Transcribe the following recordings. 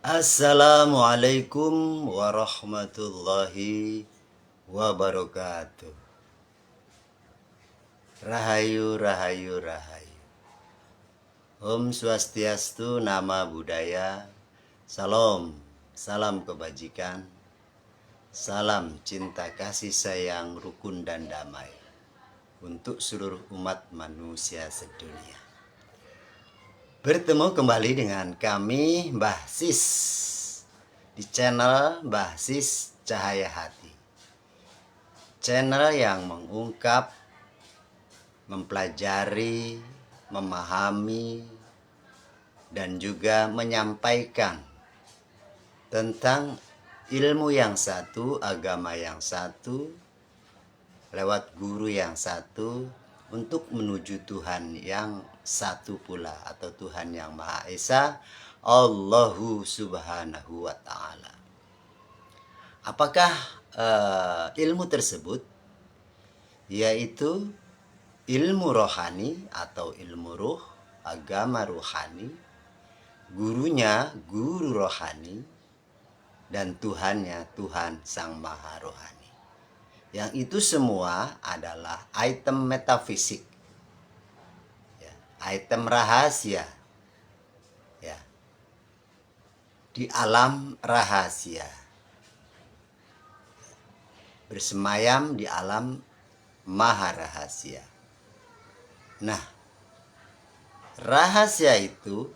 Assalamualaikum warahmatullahi wabarakatuh. Rahayu, rahayu, rahayu. Om Swastiastu, Nama Budaya. Salam, salam kebajikan. Salam cinta kasih sayang, rukun dan damai untuk seluruh umat manusia sedunia. Bertemu kembali dengan kami Mbah Sis di channel Mbah Sis Cahaya Hati. Channel yang mengungkap, mempelajari, memahami, dan juga menyampaikan tentang ilmu yang satu, agama yang satu, lewat guru yang satu, untuk menuju Tuhan yang satu pula, atau Tuhan yang Maha Esa, Allahu Subhanahu wa Ta'ala. Apakah ilmu tersebut? Yaitu ilmu rohani atau ilmu ruh, agama rohani, gurunya guru rohani, dan Tuhannya Tuhan Sang Maha Rohani. Yang itu semua adalah item metafisik, ya, item rahasia, ya, di alam rahasia, bersemayam di alam maha rahasia. Nah, rahasia itu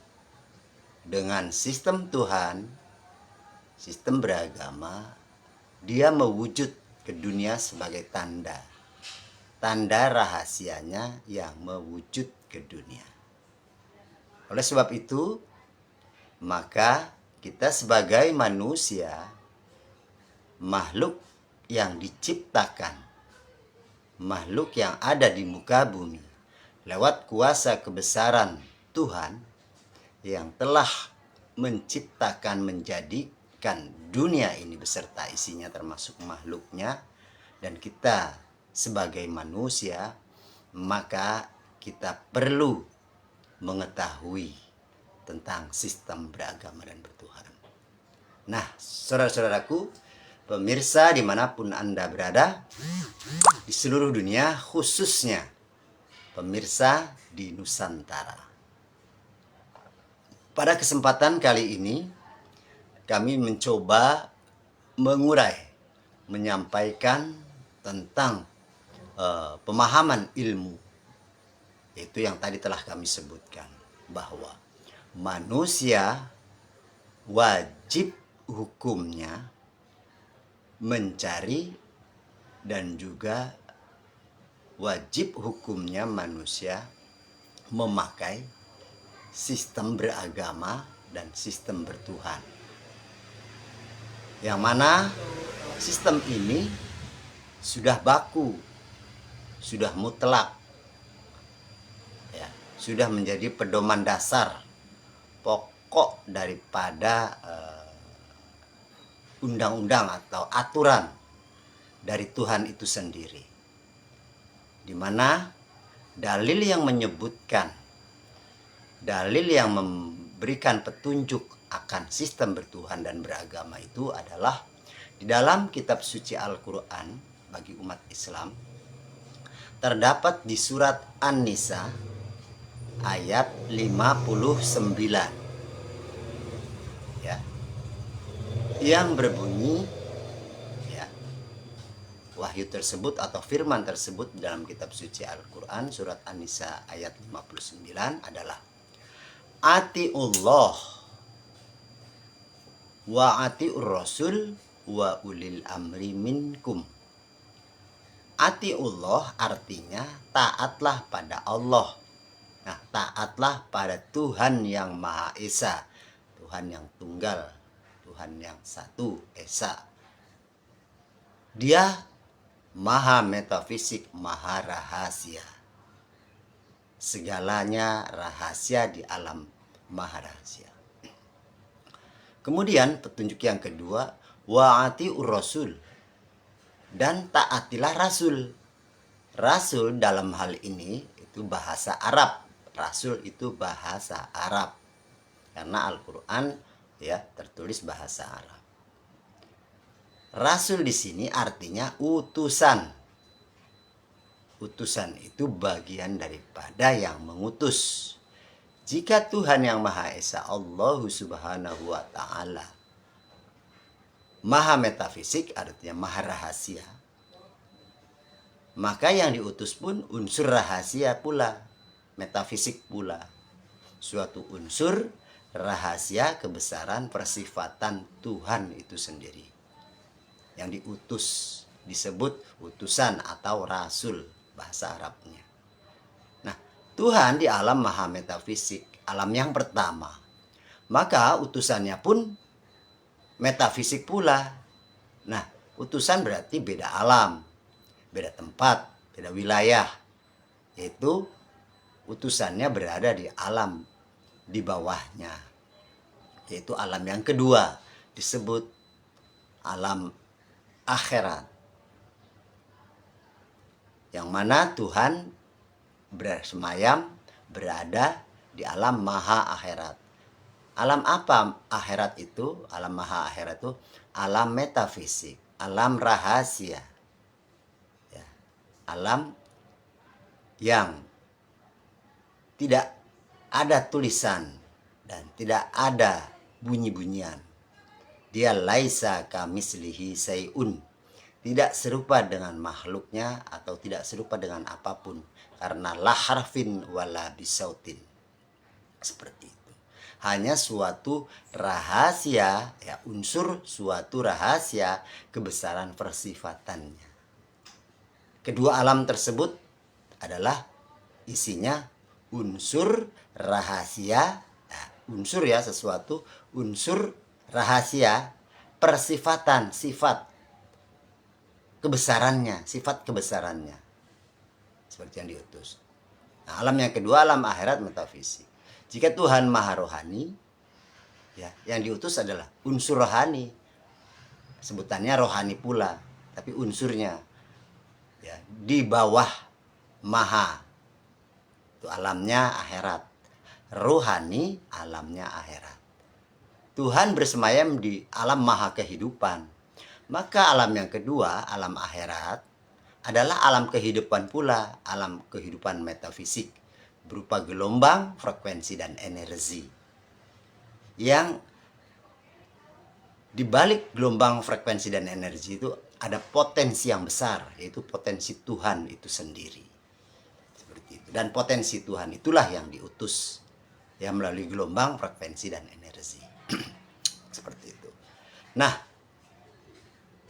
dengan sistem Tuhan, sistem beragama, dia mewujud ke dunia sebagai tanda rahasianya yang mewujud ke dunia. Oleh sebab itu, maka kita sebagai manusia, makhluk yang diciptakan, makhluk yang ada di muka bumi, lewat kuasa kebesaran Tuhan yang telah menciptakan, menjadikan dunia ini beserta isinya termasuk makhluknya, dan kita sebagai manusia, maka kita perlu mengetahui tentang sistem beragama dan bertuhan. Nah, saudara-saudaraku, pemirsa dimanapun Anda berada di seluruh dunia, khususnya pemirsa di Nusantara. Pada kesempatan kali ini, kami mencoba mengurai, menyampaikan tentang pemahaman ilmu, yaitu yang tadi telah kami sebutkan, bahwa manusia wajib hukumnya mencari, dan juga wajib hukumnya manusia memakai sistem beragama dan sistem bertuhan, yang mana sistem ini sudah baku, sudah mutlak, ya, sudah menjadi pedoman dasar pokok daripada undang-undang atau aturan dari Tuhan itu sendiri, di mana dalil yang menyebutkan, dalil yang memberikan petunjuk akan sistem bertuhan dan beragama itu adalah di dalam kitab suci Al-Quran bagi umat Islam, terdapat di surat An-Nisa ayat 59, ya, yang berbunyi, ya, wahyu tersebut atau firman tersebut dalam kitab suci Al-Quran surat An-Nisa ayat 59 adalah: Atiullah wa atiur rasul wa ulil amri minkum. Atiullah artinya taatlah pada Allah. Nah, taatlah pada Tuhan yang Maha Esa, Tuhan yang tunggal, Tuhan yang satu esa. Dia maha metafisik, maha rahasia. Segalanya rahasia di alam maha rahasia. Kemudian petunjuk yang kedua, wa'ati'ur rasul, dan taatilah rasul. Rasul dalam hal ini itu bahasa Arab. Rasul itu bahasa Arab, karena Al-Quran ya, tertulis bahasa Arab. Rasul di sini artinya utusan. Utusan itu bagian daripada yang mengutus. Jika Tuhan yang Maha Esa, Allah Subhanahu wa Ta'ala, Maha metafisik, artinya maha rahasia, maka yang diutus pun unsur rahasia pula, metafisik pula. Suatu unsur rahasia kebesaran persifatan Tuhan itu sendiri. Yang diutus disebut utusan atau rasul bahasa Arabnya. Nah, Tuhan di alam maha metafisik, alam yang pertama. Maka utusannya pun metafisik pula. Nah, utusan berarti beda alam, beda tempat, beda wilayah. Yaitu utusannya berada di alam di bawahnya. Yaitu alam yang kedua, disebut alam akhirat. Yang mana Tuhan bersemayam berada di alam maha akhirat. Alam apa akhirat itu? Alam maha akhirat itu alam metafisik, alam rahasia. Ya, alam yang tidak ada tulisan dan tidak ada bunyi-bunyian. Dia laisa kamislihi sayun. Tidak serupa dengan makhluknya atau tidak serupa dengan apapun. Karena la harfin wala bisautin. Seperti itu. Hanya suatu rahasia, ya, unsur suatu rahasia kebesaran persifatannya. Kedua alam tersebut adalah isinya unsur rahasia, unsur ya, sesuatu unsur rahasia persifatan, sifat kebesarannya, sifat kebesarannya, seperti yang diutus. Nah, alam yang kedua alam akhirat metafisik. Jika Tuhan maha rohani, ya, yang diutus adalah unsur rohani, sebutannya rohani pula, tapi unsurnya ya di bawah maha, itu alamnya akhirat. Rohani alamnya akhirat. Tuhan bersemayam di alam maha kehidupan. Maka alam yang kedua, alam akhirat, adalah alam kehidupan pula, alam kehidupan metafisik, berupa gelombang, frekuensi, dan energi. Yang di balik gelombang, frekuensi, dan energi itu ada potensi yang besar, yaitu potensi Tuhan itu sendiri. Seperti itu. Dan potensi Tuhan itulah yang diutus, ya, melalui gelombang, frekuensi, dan energi. Seperti itu. Nah,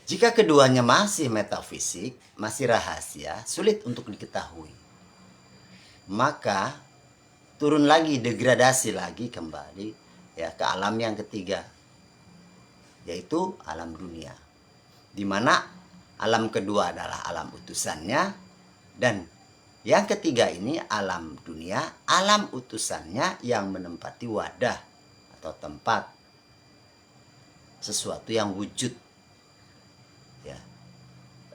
jika keduanya masih metafisik, masih rahasia, sulit untuk diketahui, maka turun lagi, degradasi lagi kembali, ya, ke alam yang ketiga, yaitu alam dunia, di mana alam kedua adalah alam utusannya, dan yang ketiga ini alam dunia, alam utusannya yang menempati wadah atau tempat sesuatu yang wujud, ya,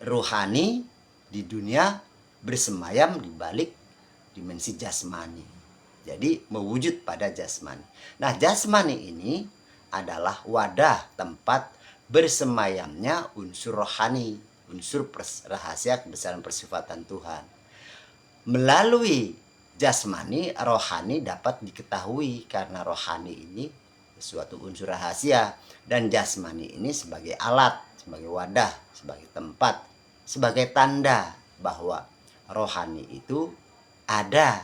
rohani di dunia bersemayam di balik dimensi jasmani. Jadi mewujud pada jasmani. Nah, jasmani ini adalah wadah tempat bersemayamnya unsur rohani, unsur rahasia kebesaran persifatan Tuhan. Melalui jasmani, rohani dapat diketahui karena rohani ini suatu unsur rahasia dan jasmani ini sebagai alat, sebagai wadah, sebagai tempat, sebagai tanda bahwa rohani itu ada,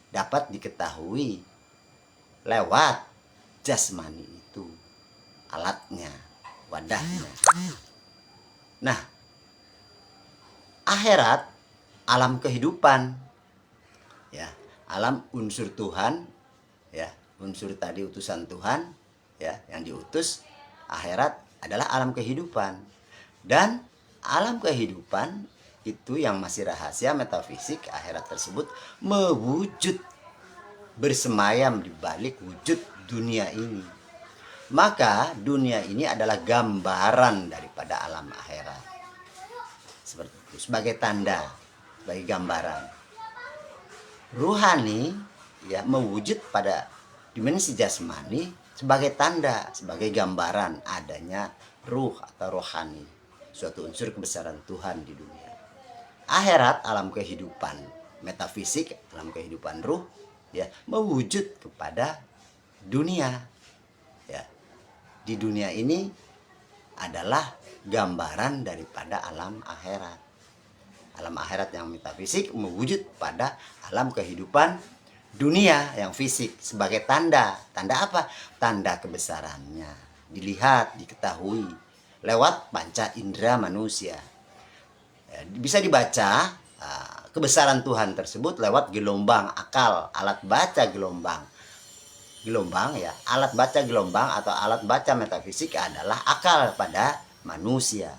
dapat diketahui lewat jasmani itu, alatnya, wadahnya. Nah, akhirat alam kehidupan, ya, alam unsur Tuhan, ya, unsur tadi utusan Tuhan, ya, yang diutus. Akhirat adalah alam kehidupan, dan alam kehidupan itu yang masih rahasia metafisik. Akhirat tersebut mewujud, bersemayam di balik wujud dunia ini. Maka dunia ini adalah gambaran daripada alam akhirat, seperti itu, sebagai tanda, sebagai gambaran. Ruhani, ya, mewujud pada dimensi jasmani sebagai tanda, sebagai gambaran adanya ruh atau rohani, suatu unsur kebesaran Tuhan di dunia. Akhirat, alam kehidupan metafisik, alam kehidupan ruh, ya, mewujud kepada dunia. Ya, di dunia ini adalah gambaran daripada alam akhirat. Alam akhirat yang metafisik mewujud pada alam kehidupan dunia yang fisik sebagai tanda. Tanda apa? Tanda kebesarannya. Dilihat, diketahui lewat panca indera manusia. Ya, bisa dibaca kebesaran Tuhan tersebut lewat gelombang akal, alat baca gelombang. Gelombang, ya, alat baca gelombang atau alat baca metafisik adalah akal pada manusia.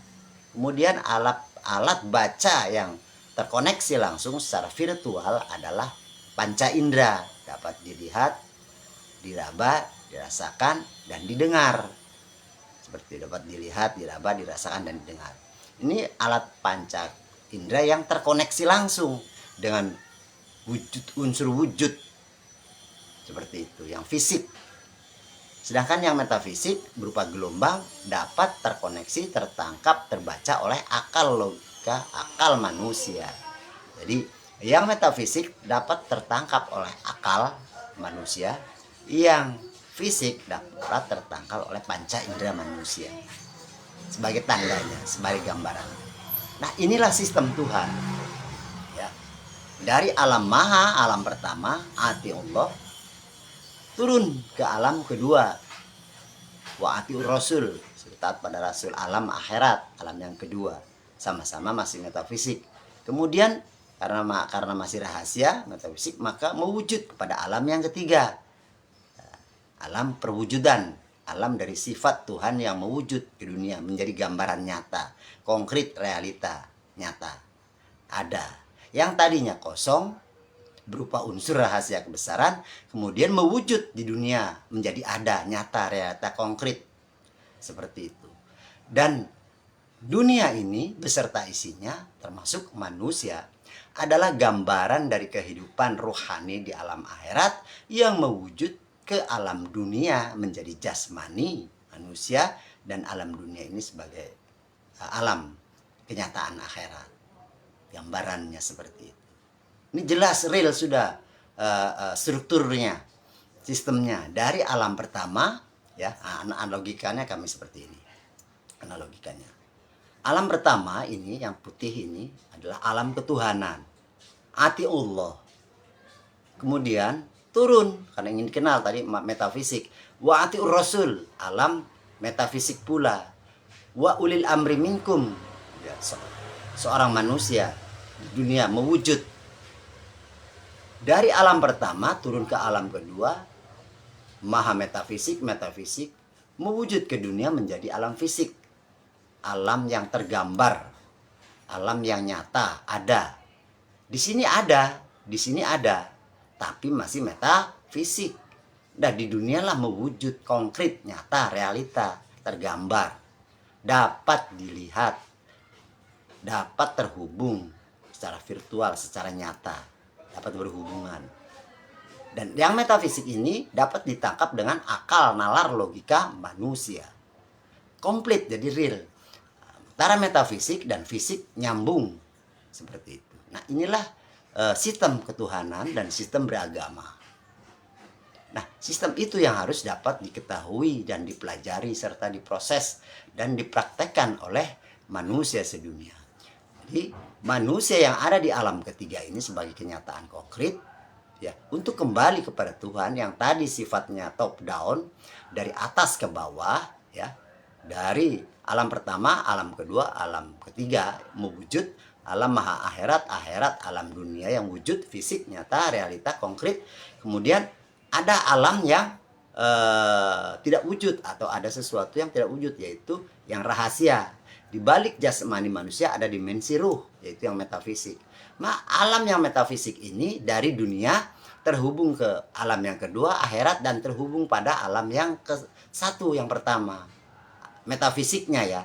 Kemudian alat baca yang terkoneksi langsung secara virtual adalah panca indera, dapat dilihat, diraba, dirasakan, dan didengar. Seperti dapat dilihat, diraba, dirasakan, dan didengar. Ini alat panca indera yang terkoneksi langsung dengan unsur wujud seperti itu, yang fisik. Sedangkan yang metafisik berupa gelombang dapat terkoneksi, tertangkap, terbaca oleh akal logika, akal manusia. Jadi yang metafisik dapat tertangkap oleh akal manusia, yang fisik dapat tertangkap oleh panca indera manusia. Sebagai tandanya, sebagai gambaran. Nah, inilah sistem Tuhan. Ya. Dari alam maha, alam pertama, ati Allah, turun ke alam kedua, wa atiur rasul, taat pada rasul, alam akhirat, alam yang kedua, sama-sama masih metafisik. Kemudian karena masih rahasia metafisik, maka mewujud kepada alam yang ketiga, alam perwujudan, alam dari sifat Tuhan yang mewujud ke dunia menjadi gambaran nyata, konkret, realita nyata. Ada yang tadinya kosong berupa unsur rahasia kebesaran, kemudian mewujud di dunia menjadi ada, nyata, realita, konkret. Seperti itu. Dan dunia ini beserta isinya, termasuk manusia, adalah gambaran dari kehidupan rohani di alam akhirat yang mewujud ke alam dunia menjadi jasmani manusia, dan alam dunia ini sebagai alam kenyataan akhirat. Gambarannya seperti itu. Ini jelas real sudah strukturnya, sistemnya dari alam pertama, ya. Analogikannya kami seperti ini. Analogikannya. Alam pertama ini yang putih ini adalah alam ketuhanan. Ati Allah. Kemudian turun karena ingin kenal tadi metafisik. Wa atiur rasul, alam metafisik pula. Wa ulil amri minkum, ya, seorang manusia di dunia mewujud. Dari alam pertama turun ke alam kedua, maha metafisik, metafisik mewujud ke dunia menjadi alam fisik, alam yang tergambar, alam yang nyata, ada. Di sini ada, tapi masih metafisik. Dan di dunialah mewujud konkret, nyata, realita, tergambar, dapat dilihat, dapat terhubung secara virtual, secara nyata, dapat berhubungan. Dan yang metafisik ini dapat ditangkap dengan akal, nalar, logika manusia. Komplit, jadi real. Antara metafisik dan fisik nyambung. Seperti itu. Nah, inilah sistem ketuhanan dan sistem beragama. Nah, sistem itu yang harus dapat diketahui dan dipelajari serta diproses dan dipraktekkan oleh manusia sedunia. Jadi manusia yang ada di alam ketiga ini sebagai kenyataan konkret, ya, untuk kembali kepada Tuhan yang tadi sifatnya top down, dari atas ke bawah, ya, dari alam pertama, alam kedua, alam ketiga mewujud alam maha akhirat, akhirat alam dunia yang wujud fisik, nyata, realita, konkret. Kemudian ada alam yang tidak wujud atau ada sesuatu yang tidak wujud, yaitu yang rahasia. Di balik jasmani manusia ada dimensi ruh, yaitu yang metafisik. Nah, alam yang metafisik ini dari dunia terhubung ke alam yang kedua, akhirat, dan terhubung pada alam yang ke satu, yang pertama. Metafisiknya, ya,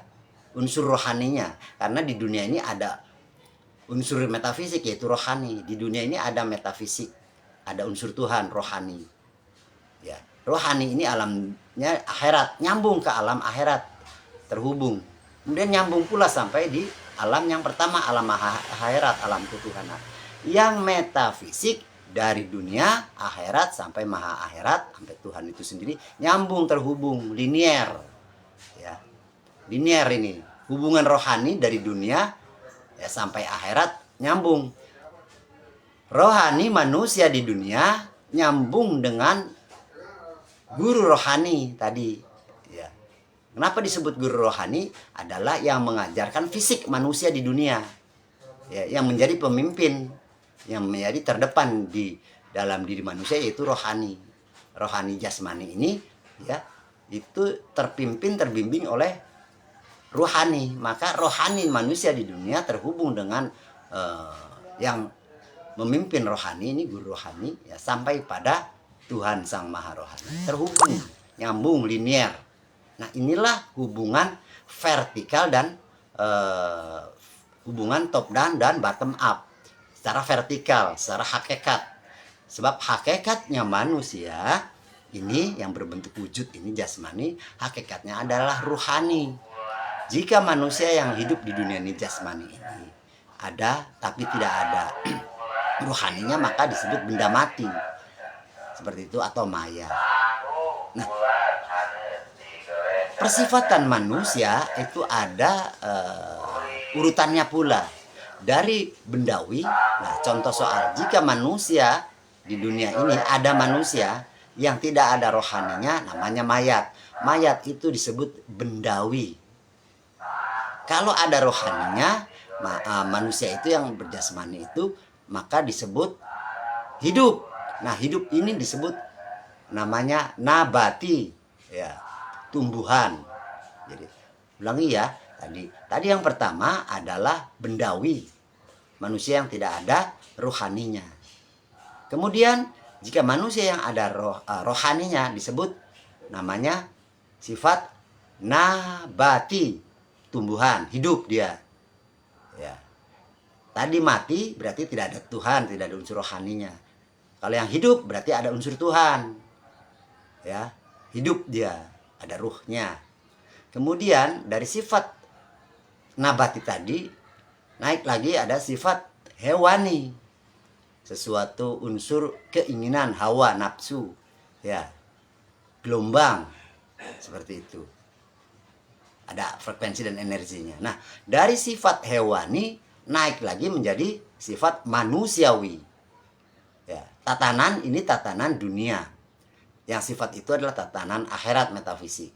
unsur rohaninya. Karena di dunia ini ada unsur metafisik, yaitu rohani. Di dunia ini ada metafisik, ada unsur Tuhan, rohani. Ya, rohani ini alam akhirat, nyambung ke alam akhirat, terhubung. Kemudian nyambung pula sampai di alam yang pertama, alam akhirat, alam ketuhanan. Yang metafisik dari dunia akhirat sampai maha akhirat, sampai Tuhan itu sendiri, nyambung, terhubung, linier. Ya. Linier ini, hubungan rohani dari dunia ya sampai akhirat nyambung. Rohani manusia di dunia nyambung dengan guru rohani tadi. Ya. Kenapa disebut guru rohani? Adalah yang mengajarkan fisik manusia di dunia. Ya, yang menjadi pemimpin, yang menjadi terdepan di dalam diri manusia yaitu rohani. Rohani jasmani ini ya itu terbimbing oleh rohani. Maka rohani manusia di dunia terhubung dengan yang memimpin rohani ini, guru rohani ya, sampai pada Tuhan Sang Maha Rohani, terhubung, nyambung, linier. Nah inilah hubungan vertikal dan hubungan top down dan bottom up. Secara vertikal, secara hakikat. Sebab hakikatnya manusia ini yang berbentuk wujud ini jasmani, hakikatnya adalah ruhani. Jika manusia yang hidup di dunia ini jasmani ini ada tapi tidak ada ruhaninya, maka disebut benda mati. Seperti itu, atau maya. Nah, persifatan manusia itu ada urutannya pula. Dari bendawi, nah contoh soal, jika manusia di dunia ini ada manusia yang tidak ada rohaninya, namanya mayat. Mayat itu disebut bendawi. Kalau ada rohaninya, manusia itu yang berjasmani itu, maka disebut hidup. Nah hidup ini disebut namanya nabati, ya, tumbuhan. Jadi ulangi ya, tadi yang pertama adalah bendawi, manusia yang tidak ada rohaninya. Kemudian jika manusia yang ada rohaninya disebut namanya sifat nabati, tumbuhan, hidup dia. Ya. Tadi mati berarti tidak ada Tuhan, tidak ada unsur rohaninya. Kalau yang hidup berarti ada unsur Tuhan. Ya, hidup dia, ada ruhnya. Kemudian dari sifat nabati tadi naik lagi ada sifat hewani. Sesuatu unsur keinginan, hawa, nafsu, ya. Gelombang seperti itu. Ada frekuensi dan energinya. Nah, dari sifat hewani naik lagi menjadi sifat manusiawi. Ya, tatanan ini tatanan dunia. Yang sifat itu adalah tatanan akhirat, metafisik.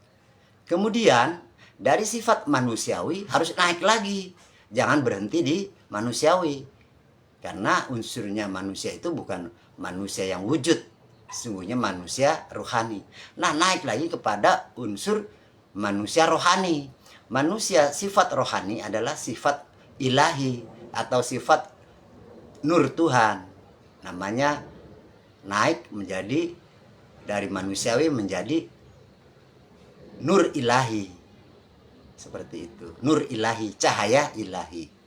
Kemudian dari sifat manusiawi harus naik lagi. Jangan berhenti di manusiawi. Karena unsurnya manusia itu bukan manusia yang wujud. Sesungguhnya manusia rohani. Nah, naik lagi kepada unsur manusia rohani. Manusia sifat rohani adalah sifat ilahi atau sifat nur Tuhan. Namanya naik menjadi dari manusiawi menjadi nur ilahi. Seperti itu. Nur ilahi, cahaya ilahi.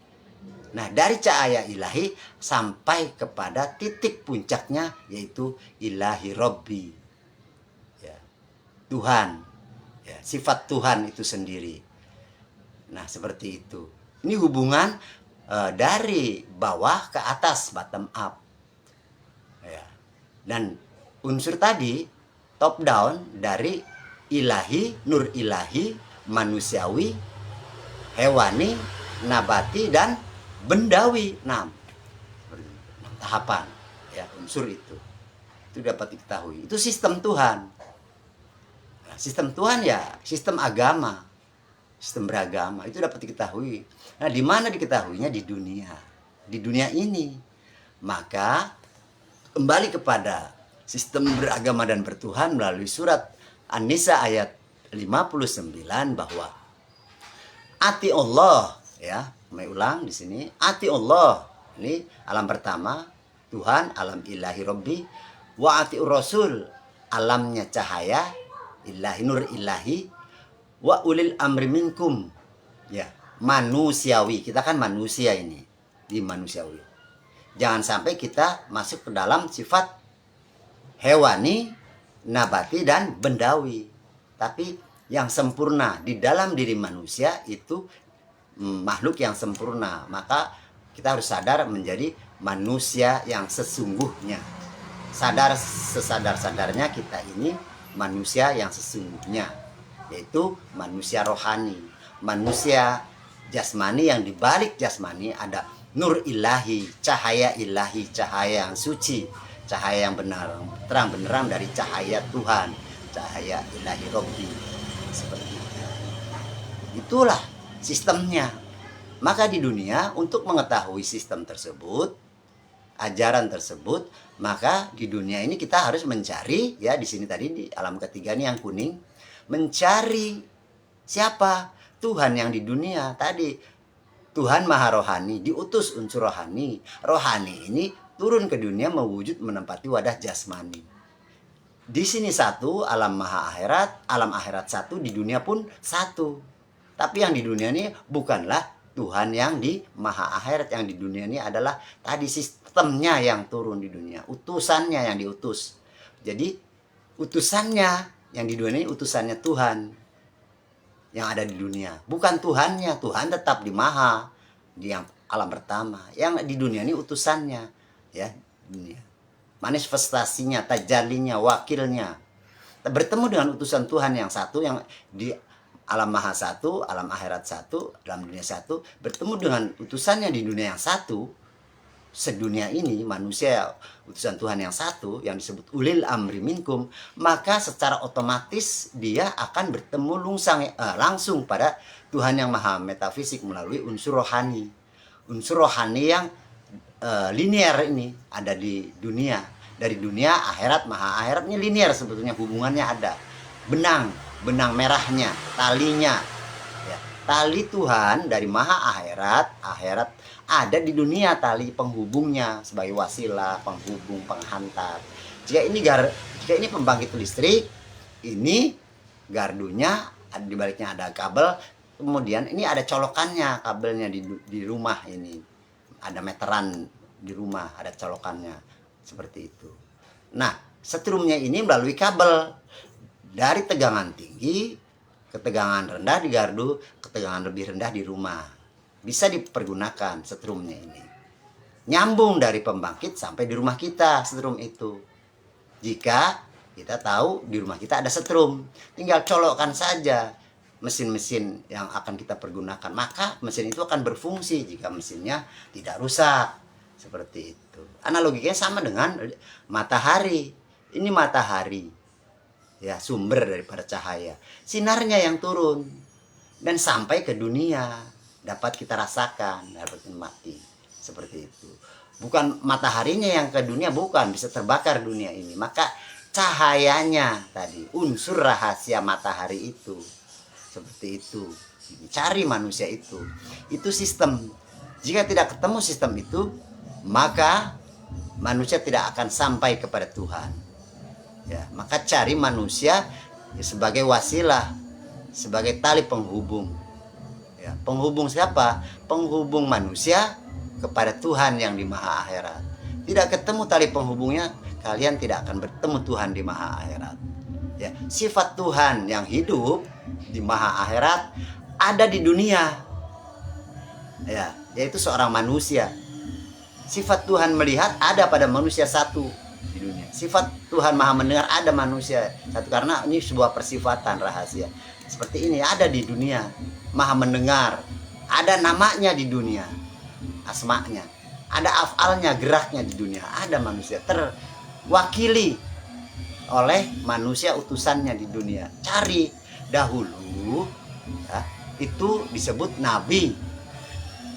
Nah, dari cahaya ilahi sampai kepada titik puncaknya yaitu ilahi Rabbi. Ya. Tuhan. Ya, sifat Tuhan itu sendiri. Nah, seperti itu. Ini hubungan dari bawah ke atas, bottom up. Ya. Dan unsur tadi top down dari ilahi, nur ilahi, manusiawi, hewani, nabati, dan bendawi. 6 tahapan ya unsur itu dapat diketahui. Itu sistem Tuhan. Nah, sistem Tuhan ya sistem agama, sistem beragama itu dapat diketahui. Nah, di mana diketahuinya? Di dunia ini. Maka kembali kepada sistem beragama dan bertuhan melalui surat An-Nisa ayat 59 bahwa ati Allah, ya, kami ulang di sini, ati Allah. Ini alam pertama, Tuhan, alam ilahi Rabbi, wa ati Rasul, alamnya cahaya ilahi, nur ilahi, wa ulil amri minkum, ya, manusiawi. Kita kan manusia ini, di manusiawi. Jangan sampai kita masuk ke dalam sifat hewani, nabati, dan bendawi. tapi yang sempurna. Di dalam diri manusia itu makhluk yang sempurna. Maka kita harus sadar menjadi manusia yang sesungguhnya. Sadar sesadar-sadarnya kita ini manusia yang sesungguhnya, yaitu manusia rohani. Manusia jasmani, yang dibalik jasmani ada nur ilahi, cahaya ilahi, cahaya yang suci, cahaya yang benar, terang benderang dari cahaya Tuhan, cahaya ilahi Robbi. Seperti itu. Itulah sistemnya. Maka di dunia, untuk mengetahui sistem tersebut, ajaran tersebut, maka di dunia ini kita harus mencari, ya di sini tadi di alam ketiga ini yang kuning, mencari siapa? Tuhan yang di dunia tadi. Tuhan Maha Rohani, diutus unsur rohani. Rohani ini turun ke dunia mewujud menempati wadah jasmani. Di sini satu, alam maha akhirat, alam akhirat satu, di dunia pun satu. Tapi yang di dunia ini bukanlah Tuhan yang di maha akhirat. Yang di dunia ini adalah tadi sistemnya yang turun di dunia, utusannya yang diutus. Jadi utusannya yang di dunia ini utusannya Tuhan yang ada di dunia, bukan Tuhannya. Tuhan tetap di maha, di yang alam pertama. Yang di dunia ini utusannya, ya dunia, manifestasinya, tajalinya, wakilnya, bertemu dengan utusan Tuhan yang satu, yang di alam maha satu, alam akhirat satu, dalam dunia satu, bertemu dengan utusannya di dunia yang satu. Sedunia ini manusia utusan Tuhan yang satu, yang disebut ulil amri minkum, maka secara otomatis dia akan bertemu langsung pada Tuhan yang maha metafisik melalui unsur rohani. Unsur rohani yang linear ini ada di dunia. Dari dunia akhirat, maha akhiratnya linear, sebetulnya hubungannya ada. Benang merahnya, talinya, ya. Tali Tuhan dari maha akhirat ada di dunia, tali penghubungnya sebagai wasilah, penghubung, penghantar. Jika ini pembangkit listrik, ini gardunya, di baliknya ada kabel, kemudian ini ada colokannya, kabelnya di rumah ini. Ada meteran di rumah, ada colokannya, seperti itu. Nah, setrumnya ini melalui kabel dari tegangan tinggi ke tegangan rendah di gardu, ke tegangan lebih rendah di rumah. Bisa dipergunakan setrumnya ini. Nyambung dari pembangkit sampai di rumah kita setrum itu. Jika kita tahu di rumah kita ada setrum, tinggal colokkan saja mesin-mesin yang akan kita pergunakan. Maka mesin itu akan berfungsi jika mesinnya tidak rusak. Seperti itu. Analoginya sama dengan matahari. Ini matahari, ya, sumber daripada cahaya. Sinarnya yang turun dan sampai ke dunia. Dapat kita rasakan, dapat mati. Seperti itu. Bukan mataharinya yang ke dunia, bukan. Bisa terbakar dunia ini. Maka cahayanya tadi, unsur rahasia matahari itu. Seperti itu. Cari manusia itu. Itu sistem. Jika tidak ketemu sistem itu, maka manusia tidak akan sampai kepada Tuhan. Ya, maka cari manusia sebagai wasilah, sebagai tali penghubung. Ya, penghubung siapa? Penghubung manusia kepada Tuhan yang di maha akhirat. Tidak ketemu tali penghubungnya, kalian tidak akan bertemu Tuhan di maha akhirat. Ya, sifat Tuhan yang hidup di maha akhirat ada di dunia. Ya, yaitu seorang manusia. Sifat Tuhan melihat ada pada manusia satu di dunia. Sifat Tuhan maha mendengar ada manusia satu, karena ini sebuah persifatan rahasia. Seperti ini ada di dunia, maha mendengar, ada namanya di dunia, asma'nya, ada af'alnya, geraknya di dunia, ada manusia terwakili oleh manusia utusannya di dunia. Cari dahulu, ya, itu disebut nabi,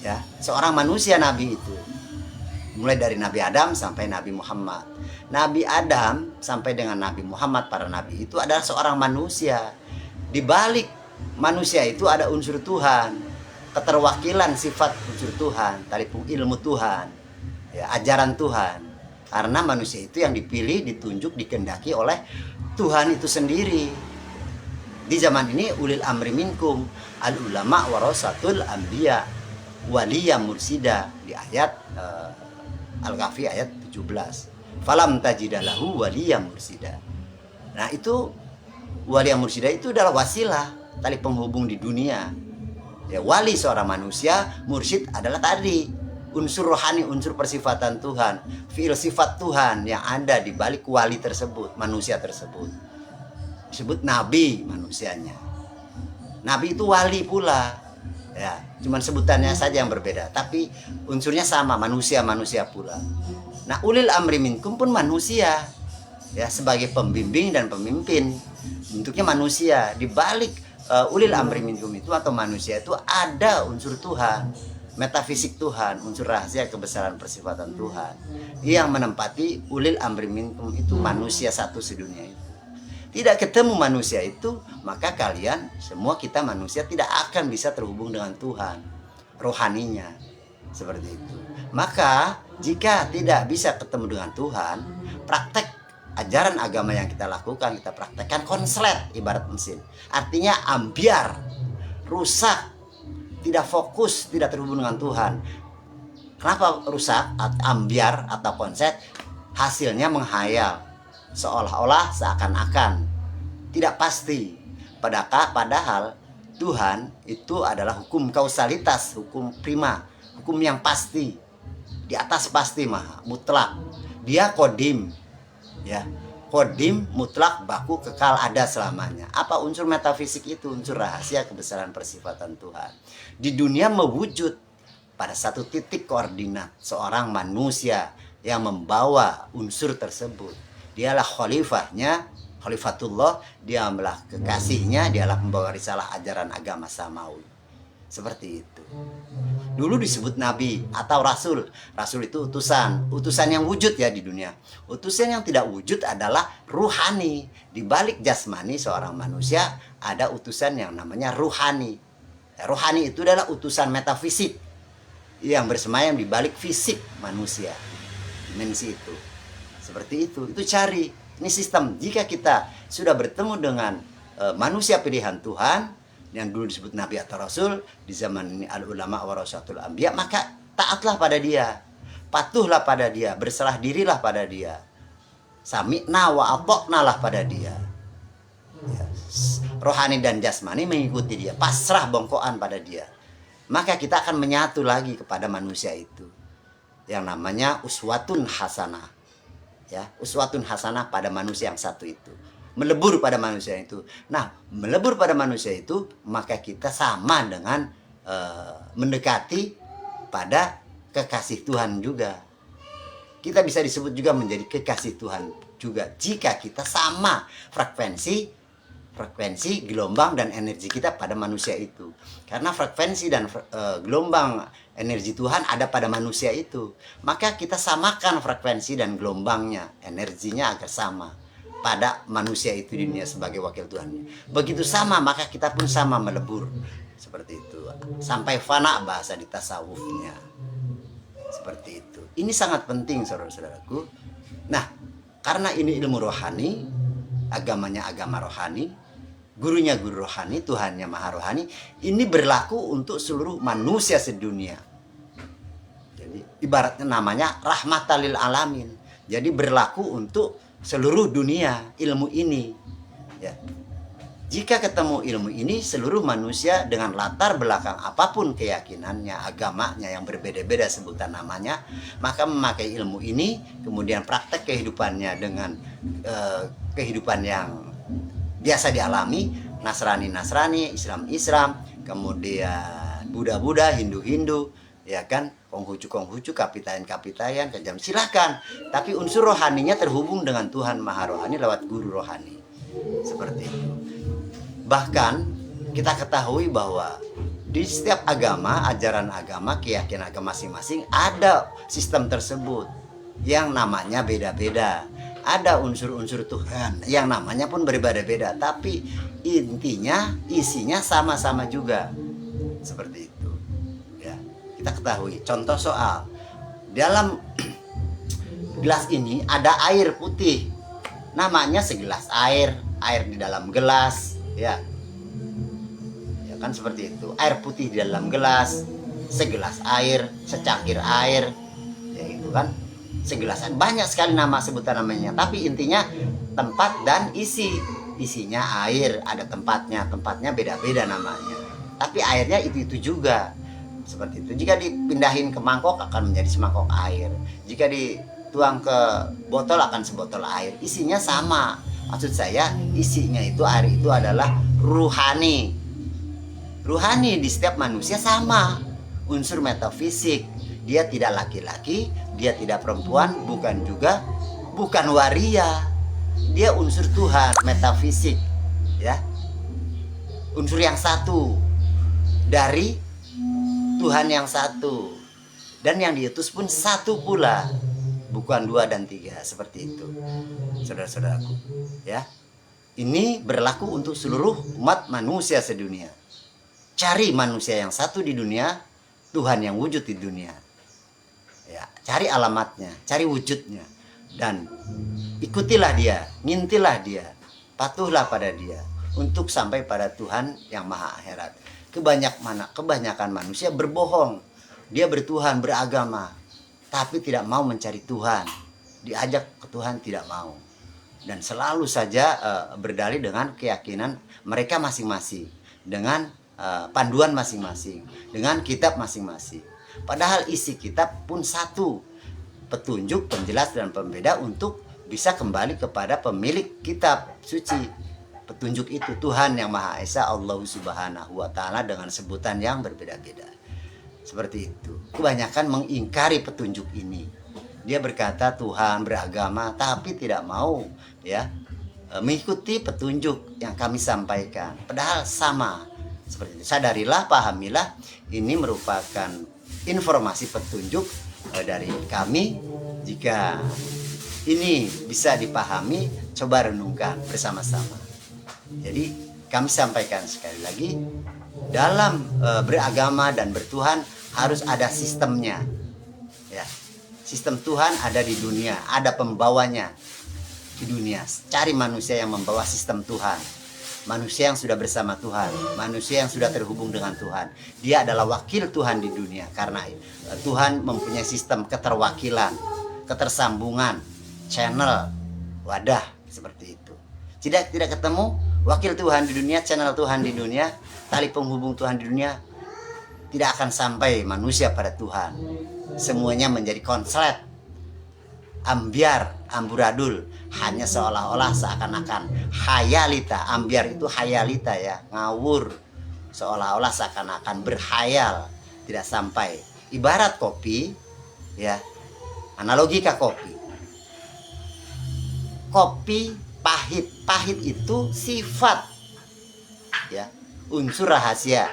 ya, seorang manusia nabi itu, mulai dari Nabi Adam sampai Nabi Muhammad. Nabi Adam sampai dengan Nabi Muhammad, para nabi itu adalah seorang manusia. Di balik manusia itu ada unsur Tuhan, keterwakilan sifat unsur Tuhan, tali ilmu Tuhan, ya, ajaran Tuhan. Karena manusia itu yang dipilih, ditunjuk, dikehendaki oleh Tuhan itu sendiri. Di zaman ini ulil amri minkum, al ulama warasatul anbiya, waliya mursida, di ayat Al-Kahfi ayat 17. Falam tajidalahu waliya mursida. Nah, itu Wali yang mursyida itu adalah wasilah, tali penghubung di dunia. Ya, wali seorang manusia, mursyid adalah tadi unsur rohani, unsur persifatan Tuhan, fiil sifat Tuhan yang ada di balik wali tersebut, manusia tersebut. Disebut nabi manusianya. Nabi itu wali pula. Ya, cuman sebutannya saja yang berbeda, tapi unsurnya sama, manusia pula. Nah, ulil amri minkum pun manusia. Ya, sebagai pembimbing dan pemimpin. Bentuknya manusia. Di balik ulil amri minkum itu atau manusia itu ada unsur Tuhan, metafisik Tuhan, unsur rahasia kebesaran persifatan Tuhan yang menempati ulil amri minkum itu manusia satu sedunia itu. Tidak ketemu manusia itu, maka kalian semua kita manusia tidak akan bisa terhubung dengan Tuhan, rohaninya. Seperti itu. Maka jika tidak bisa ketemu dengan Tuhan, praktek ajaran agama yang kita lakukan, kita praktekkan konslet ibarat mesin. Artinya ambiar, rusak, tidak fokus, tidak terhubung dengan Tuhan. Kenapa rusak, ambiar atau konslet? Hasilnya menghayal, seolah-olah seakan-akan tidak pasti. Padahal Tuhan itu adalah hukum kausalitas, hukum prima, hukum yang pasti, di atas pasti maha mutlak. Dia kodim, ya, kodim mutlak baku kekal ada selamanya. Apa unsur metafisik itu? Unsur rahasia kebesaran persifatan Tuhan di dunia mewujud pada satu titik koordinat. Seorang manusia yang membawa unsur tersebut, dialah khalifahnya, khalifatullah, dia adalah kekasihnya, dialah pembawa risalah ajaran agama samawi. Seperti itu. Dulu disebut nabi atau rasul. Rasul itu utusan, utusan yang wujud ya di dunia. Utusan yang tidak wujud adalah ruhani. Di balik jasmani seorang manusia ada utusan yang namanya ruhani. Ruhani itu adalah utusan metafisik yang bersemayam di balik fisik manusia, dimensi itu. Seperti itu cari. Ini sistem. Jika kita sudah bertemu dengan manusia pilihan Tuhan yang dulu disebut nabi atau rasul, di zaman ini al ulama warasatul anbiya, maka taatlah pada dia, patuhlah pada dia, berserah dirilah pada dia, sami'na wa ata'nalah pada dia. Ya, rohani dan jasmani mengikuti dia, pasrah bongkoan pada dia. Maka kita akan menyatu lagi kepada manusia itu yang namanya uswatun hasanah. Ya, uswatun hasanah pada manusia yang satu itu, melebur pada manusia itu. Nah, melebur pada manusia itu, maka kita sama dengan mendekati pada kekasih Tuhan juga. Kita bisa disebut juga menjadi kekasih Tuhan juga jika kita sama frekuensi, gelombang dan energi kita pada manusia itu. Karena frekuensi dan gelombang energi Tuhan ada pada manusia itu, maka kita samakan frekuensi dan gelombangnya, energinya agar sama pada manusia itu di dunia sebagai wakil Tuhan. Begitu sama, maka kita pun sama melebur. Seperti itu. Sampai fana bahasa di tasawufnya. Seperti itu. Ini sangat penting saudara-saudaraku. Nah, karena ini ilmu rohani, agamanya agama rohani, gurunya guru rohani, Tuhannya maha rohani, ini berlaku untuk seluruh manusia sedunia. Jadi ibaratnya namanya rahmatan lil alamin. Jadi berlaku untuk seluruh dunia ilmu ini. Ya. Jika ketemu ilmu ini, seluruh manusia dengan latar belakang apapun keyakinannya, agamanya yang berbeda-beda sebutan namanya, maka memakai ilmu ini, kemudian praktek kehidupannya dengan kehidupan yang biasa dialami, Nasrani, Islam, kemudian Buddha, Hindu, ya kan, Konghucu, Kapitayan, kejam, silakan. Tapi unsur rohaninya terhubung dengan Tuhan Maha Rohani lewat guru rohani. Seperti itu. Bahkan kita ketahui bahwa di setiap agama, ajaran agama, keyakinan agama masing-masing ada sistem tersebut yang namanya beda-beda. Ada unsur-unsur Tuhan yang namanya pun berbeda-beda, tapi intinya, isinya sama-sama juga. Seperti itu. Ya, kita ketahui. Contoh soal dalam gelas ini ada air putih. Namanya segelas air di dalam gelas, ya. Ya kan seperti itu. Air putih di dalam gelas, segelas air, secangkir air. Ya gitu kan. Segelas air. Banyak sekali nama sebutan namanya, tapi intinya tempat dan isi. isinya air, ada tempatnya beda-beda namanya. Tapi airnya itu juga. Seperti itu. Jika dipindahin ke mangkok akan menjadi semangkok air. Jika dituang ke botol akan sebotol air. Isinya sama. Maksud saya isinya itu air itu adalah ruhani. Ruhani di setiap manusia sama. Unsur metafisik. Dia tidak laki-laki, dia tidak perempuan, bukan waria. Dia unsur Tuhan, metafisik, ya. Unsur yang satu dari Tuhan yang satu, dan yang diutus pun satu pula, bukan 2 dan 3 seperti itu, saudara-saudaraku, ya. Ini berlaku untuk seluruh umat manusia sedunia. Cari manusia yang satu di dunia, Tuhan yang wujud di dunia. Ya, cari alamatnya, cari wujudnya, dan ikutilah dia, ngintilah dia, patuhlah pada dia untuk sampai pada Tuhan yang maha akhirat. Kebanyakan manusia berbohong. Dia bertuhan, beragama, tapi tidak mau mencari Tuhan. Diajak ke Tuhan tidak mau. Dan selalu saja berdalih dengan keyakinan mereka masing-masing, dengan panduan masing-masing, dengan kitab masing-masing. Padahal isi kitab pun satu, petunjuk, penjelas, dan pembeda untuk bisa kembali kepada pemilik kitab suci. Petunjuk itu Tuhan yang Maha Esa, Allah Subhanahu wa Ta'ala, dengan sebutan yang berbeda-beda. Seperti itu. Kebanyakan mengingkari petunjuk ini. Dia berkata Tuhan, beragama, tapi tidak mau ya mengikuti petunjuk yang kami sampaikan. Padahal sama. Seperti itu. Sadarilah, pahamilah, ini merupakan informasi petunjuk dari kami. Jika ini bisa dipahami, coba renungkan bersama-sama. Jadi kami sampaikan sekali lagi, dalam beragama dan bertuhan harus ada sistemnya, ya. Sistem Tuhan ada di dunia, ada pembawanya di dunia. Cari manusia yang membawa sistem Tuhan, manusia yang sudah bersama Tuhan, manusia yang sudah terhubung dengan Tuhan. Dia adalah wakil Tuhan di dunia, karena Tuhan mempunyai sistem keterwakilan, ketersambungan, channel, wadah, seperti itu. Tidak ketemu wakil Tuhan di dunia, channel Tuhan di dunia, tali penghubung Tuhan di dunia, tidak akan sampai manusia pada Tuhan. Semuanya menjadi konslet, ambiar, amburadul, hanya seolah-olah seakan-akan hayalita. Ambiar itu hayalita, ya, ngawur, seolah-olah seakan-akan berhayal, tidak sampai. Ibarat kopi, ya, analogika kopi pahit itu sifat, ya, unsur rahasia.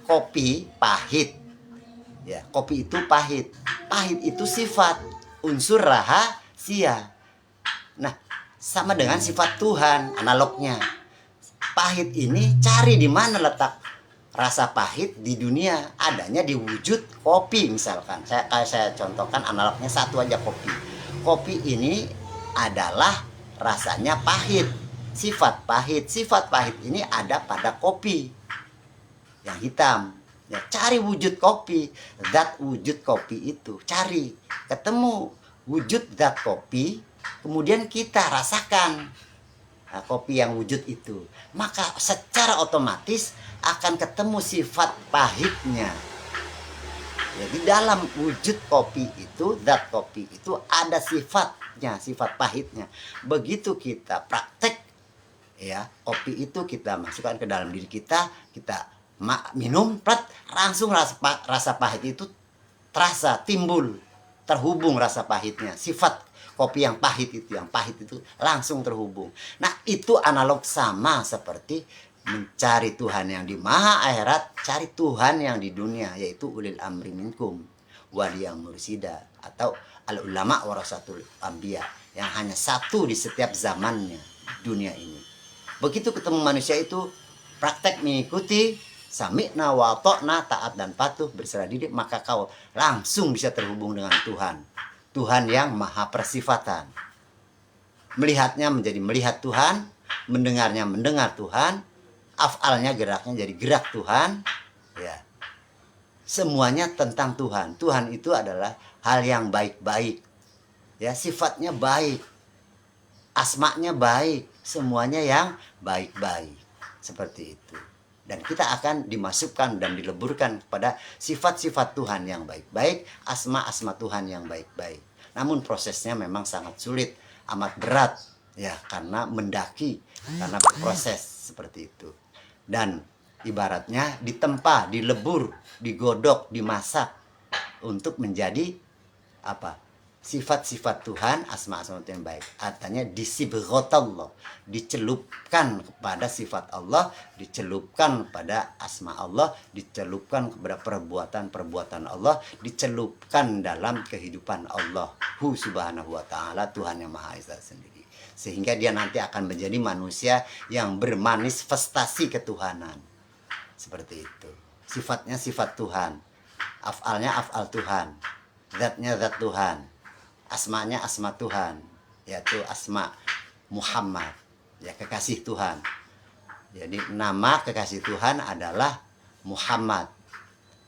Kopi pahit, ya, kopi itu pahit itu sifat, unsur rahasia. Nah, sama dengan sifat Tuhan, analognya. Pahit ini cari di mana letak rasa pahit di dunia, adanya di wujud kopi. Misalkan saya contohkan analognya satu aja, kopi ini adalah rasanya pahit, sifat pahit ini ada pada kopi yang hitam, ya. Cari wujud kopi, zat wujud kopi itu, cari, ketemu wujud zat kopi, kemudian kita rasakan kopi yang wujud itu, maka secara otomatis akan ketemu sifat pahitnya. Jadi dalam wujud kopi itu, zat kopi itu ada sifatnya, sifat pahitnya. Begitu kita praktek, ya, kopi itu kita masukkan ke dalam diri kita minum, langsung rasa pahit itu terasa, timbul, terhubung rasa pahitnya. Sifat kopi yang pahit itu langsung terhubung. Nah, itu analog sama seperti mencari Tuhan yang di maha akhirat, cari Tuhan yang di dunia, yaitu ulil amri minkum waliyam mursida, atau al ulama warasatul anbiya, yang hanya satu di setiap zamannya dunia ini. Begitu ketemu manusia itu, praktek mengikuti, sami'na wa ta'na, taat dan patuh, berserah diri, maka kau langsung bisa terhubung dengan Tuhan yang maha persifatan. Melihatnya menjadi melihat Tuhan, mendengarnya mendengar Tuhan, afalnya, geraknya jadi gerak Tuhan, ya. Semuanya tentang Tuhan. Tuhan itu adalah hal yang baik-baik, ya, sifatnya baik, asmanya baik, semuanya yang baik-baik. Seperti itu. Dan kita akan dimasukkan dan dileburkan kepada sifat-sifat Tuhan yang baik-baik, asma-asma Tuhan yang baik-baik. Namun prosesnya memang sangat sulit, amat berat ya, karena mendaki, karena berproses seperti itu. Dan ibaratnya ditempa, dilebur, digodok, dimasak untuk menjadi apa? Sifat-sifat Tuhan, asma-asma Tuhan yang baik. Artinya disibghatallah, dicelupkan kepada sifat Allah, dicelupkan pada asma Allah, dicelupkan kepada perbuatan-perbuatan Allah, dicelupkan dalam kehidupan Allah subhanahu wa ta'ala, Tuhan yang Maha Esa sendiri. Sehingga dia nanti akan menjadi manusia yang bermanifestasi ketuhanan. Seperti itu. Sifatnya sifat Tuhan, af'alnya af'al Tuhan, zatnya zat Tuhan, asmanya asma Tuhan, yaitu asma Muhammad, ya, kekasih Tuhan. Jadi nama kekasih Tuhan adalah Muhammad.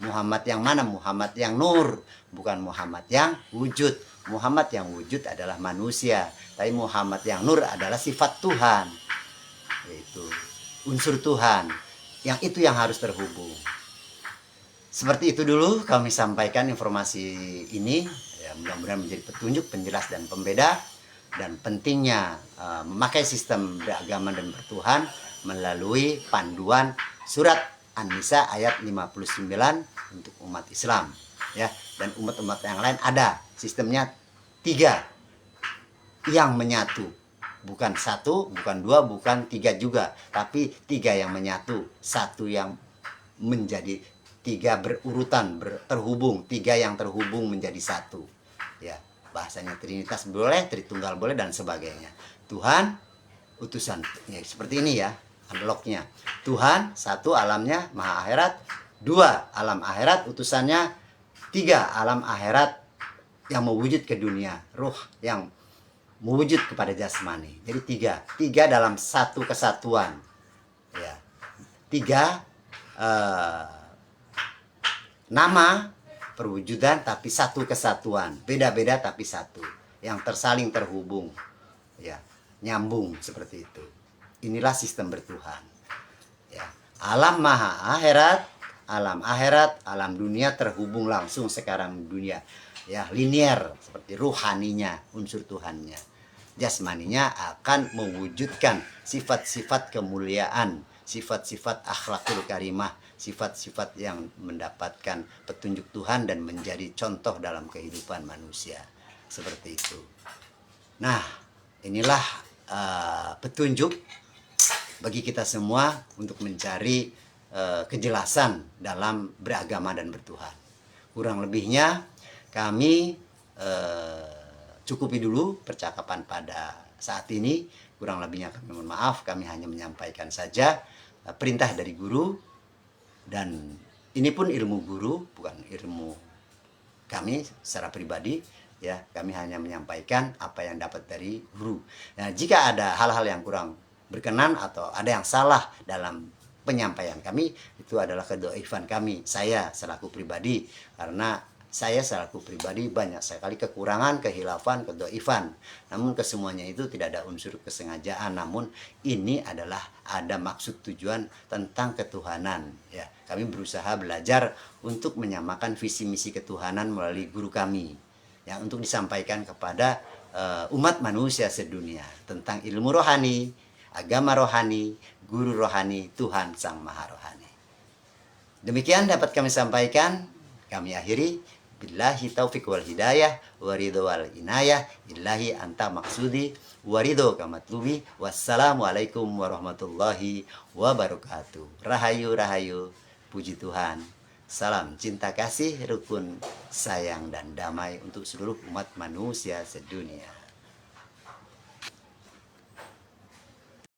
Muhammad yang mana? Muhammad yang nur, bukan Muhammad yang wujud. Muhammad yang wujud adalah manusia, tapi Muhammad yang nur adalah sifat Tuhan, yaitu unsur Tuhan. Yang itu yang harus terhubung. Seperti itu dulu kami sampaikan informasi ini. Mudah-mudahan menjadi petunjuk, penjelas, dan pembeda, dan pentingnya memakai sistem beragama dan bertuhan melalui panduan surat An-Nisa ayat 59 untuk umat Islam, ya. Dan umat-umat yang lain ada sistemnya 3 yang menyatu, bukan 1, bukan 2, bukan 3 juga, tapi 3 yang menyatu, 1 yang menjadi 3 berurutan, terhubung, 3 yang terhubung menjadi 1. Ya, bahasanya Trinitas boleh, Tritunggal boleh, dan sebagainya. Tuhan, utusan, ya, seperti ini ya, unlocknya. Tuhan, 1 alamnya maha akhirat, 2 alam akhirat utusannya, 3 alam akhirat yang mewujud ke dunia, ruh yang mewujud kepada jasmani. Jadi 3 dalam satu kesatuan, ya. 3 nama perwujudan tapi satu kesatuan, beda-beda tapi satu, yang tersaling terhubung, ya, nyambung seperti itu. Inilah sistem bertuhan, ya. Alam maha akhirat, alam dunia terhubung langsung sekarang dunia, ya, linier seperti ruhaninya, unsur Tuhannya. Jasmaninya akan mewujudkan sifat-sifat kemuliaan, sifat-sifat akhlakul karimah, sifat-sifat yang mendapatkan petunjuk Tuhan dan menjadi contoh dalam kehidupan manusia. Seperti itu. Nah, inilah petunjuk bagi kita semua untuk mencari kejelasan dalam beragama dan bertuhan. Kurang lebihnya kami cukupi dulu percakapan pada saat ini. Kurang lebihnya kami mohon maaf, kami hanya menyampaikan saja perintah dari guru. Dan ini pun ilmu guru, bukan ilmu kami secara pribadi, ya. Kami hanya menyampaikan apa yang dapat dari guru. Nah, jika ada hal-hal yang kurang berkenan atau ada yang salah dalam penyampaian kami, itu adalah kedoifan kami, saya selaku pribadi, karena saya selaku pribadi banyak sekali kekurangan, kehilafan, kedoifan. Namun kesemuanya itu tidak ada unsur kesengajaan. Namun ini adalah ada maksud tujuan tentang ketuhanan. Ya, kami berusaha belajar untuk menyamakan visi misi ketuhanan melalui guru kami, yang untuk disampaikan kepada umat manusia sedunia tentang ilmu rohani, agama rohani, guru rohani, Tuhan Sang Maha Rohani. Demikian dapat kami sampaikan. Kami akhiri. Billahi taufiq wal hidayah waridho wal inayah illahi anta maksudi waridho kamatlubi. Wassalamualaikum warahmatullahi wabarakatuh. Rahayu rahayu, puji Tuhan. Salam cinta kasih, rukun sayang dan damai untuk seluruh umat manusia sedunia.